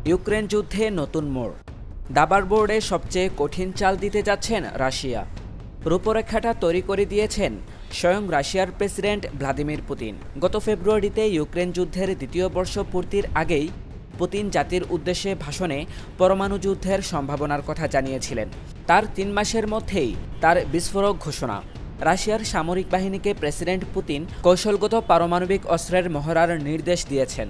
Ukraine যুদ্ধে নতুন মোড়। দাবার বোর্ডে সবচেয়ে কঠিন চাল দিতে যাচ্ছেন রাশিয়া। রূপরেখাটা তৈরি করে দিয়েছেন স্বয়ং রাশিয়ার প্রেসিডেন্ট ভ্লাদিমির পুতিন। গত ফেব্রুয়ারিতে ইউক্রেন যুদ্ধের দ্বিতীয় বর্ষ পূর্তির আগেই পুতিন জাতির উদ্দেশ্যে ভাষণে পরমাণু যুদ্ধের সম্ভাবনার কথা জানিয়েছিলেন। তার ৩ মাসের মধ্যেই তার বিস্ফোরক ঘোষণা। রাশিয়ার সামরিক বাহিনীকে প্রেসিডেন্ট পুতিন কৌশলগত পারমাণবিক অস্ত্রের মহড়ার নির্দেশ দিয়েছেন।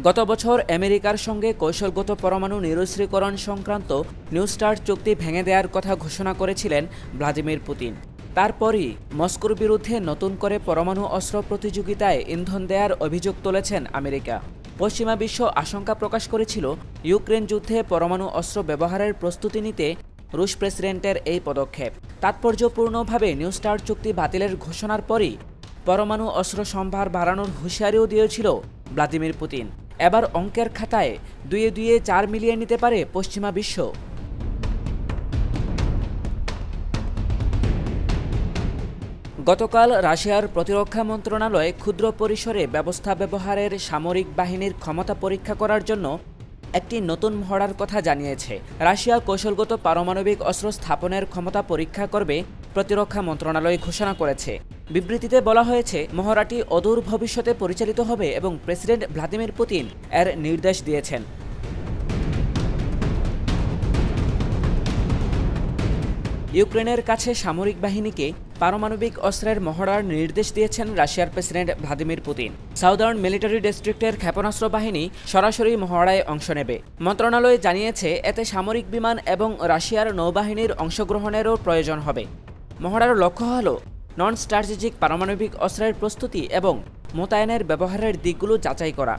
গত বছর আমেরিকার সঙ্গে কৌশলগত পরমাণু নিরস্ত্রীকরণ সংক্রান্ত নিউ স্টার্ট চুক্তি ভেঙে দেওয়ার কথা ঘোষণা করেছিলেন ভ্লাদিমির পুতিন। তারপরই মস্কোর বিরুদ্ধে নতুন করে পরমাণু অস্ত্র প্রতিযোগিতায় ইন্ধন দেওয়ার অভিযোগ তুলেছেন আমেরিকা। পশ্চিমা বিশ্ব আশঙ্কা প্রকাশ করেছিল ইউক্রেন যুদ্ধে পরমাণু অস্ত্র ব্যবহারের প্রস্তুতি নিতে রুশ প্রেসিডেন্টের এই পদক্ষেপ। তাৎপর্যপূর্ণভাবে নিউ স্টার্ট চুক্তি বাতিলের ঘোষণার পরই পরমাণু অস্ত্র সম্ভার বাড়ানোর হুঁশিয়ারিও দিয়েছিল ভ্লাদিমির পুতিন। এবার অঙ্কের খাতায় দুয়ে দুয়ে 4 মিলিয়ে নিতে পারে পশ্চিমা বিশ্ব। গতকাল রাশিয়ার প্রতিরক্ষা মন্ত্রণালয় ক্ষুদ্র পরিসরে ব্যবস্থা ব্যবহারের সামরিক বাহিনীর ক্ষমতা পরীক্ষা করার জন্য একটি নতুন মহড়ার কথা জানিয়েছে। রাশিয়া কৌশলগত পারমাণবিক অস্ত্র স্থাপনের ক্ষমতা পরীক্ষা করবে, প্রতিরক্ষা মন্ত্রণালয় ঘোষণা করেছে। বিবৃতিতে বলা হয়েছে, মহড়াটি অদূর ভবিষ্যতে পরিচালিত হবে এবং প্রেসিডেন্ট ভ্লাদিমির পুতিন এর নির্দেশ দিয়েছেন। ইউক্রেনের কাছে সামরিক বাহিনীকে পারমাণবিক অস্ত্রের মহড়ার নির্দেশ দিয়েছেন রাশিয়ার president Vladimir Putin. Southern military ডিস্ট্রিক্টের ক্ষেপণাস্ত্র বাহিনী সরাসরি মহড়ায় অংশ নেবে। মন্ত্রণালয় জানিয়েছে, এতে সামরিক বিমান এবং রাশিয়ার নৌবাহিনীর অংশগ্রহণেরও প্রয়োজন হবে। মহড়ার লক্ষ্য হল নন স্ট্র্যাটেজিক পারমাণবিক অস্ত্রের প্রস্তুতি এবং মোতায়েনের ব্যবহারের দিকগুলো যাচাই করা।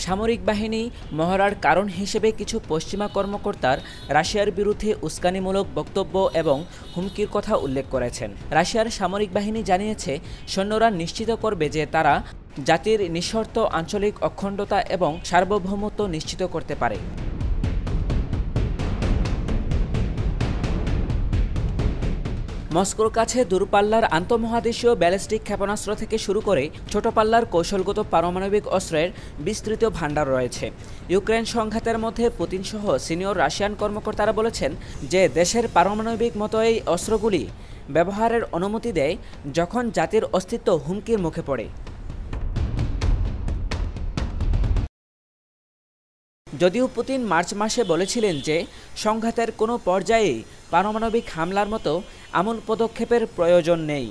সামরিক বাহিনী মহড়ার কারণ হিসেবে কিছু পশ্চিমা কর্মকর্তার রাশিয়ার বিরুদ্ধে উস্কানিমূলক বক্তব্য এবং হুমকির কথা উল্লেখ করেছেন। রাশিয়ার সামরিক বাহিনী জানিয়েছে, সৈন্যরা নিশ্চিত করবে যে তারা জাতির নিঃশর্ত আঞ্চলিক অখণ্ডতা এবং সার্বভৌমত্ব নিশ্চিত করতে পারে। মস্কোর কাছে দূরপাল্লার আন্তঃমহাদেশীয় ব্যালিস্টিক ক্ষেপণাস্ত্র থেকে শুরু করে ছোট পাল্লার কৌশলগত পারমাণবিক অস্ত্রের বিস্তৃত ভাণ্ডার রয়েছে। ইউক্রেন সংঘাতের মধ্যে পুতিনসহ সিনিয়র রাশিয়ান কর্মকর্তারা বলেছেন যে দেশের পারমাণবিক মতো এই অস্ত্রগুলি ব্যবহারের অনুমতি দেয় যখন জাতির অস্তিত্ব হুমকির মুখে পড়ে। যদিও পুতিন মার্চ মাসে বলেছিলেন যে সংঘাতের কোনো পর্যায়েই পারমাণবিক হামলার মতো আমূল পদক্ষেপের প্রয়োজন নেই।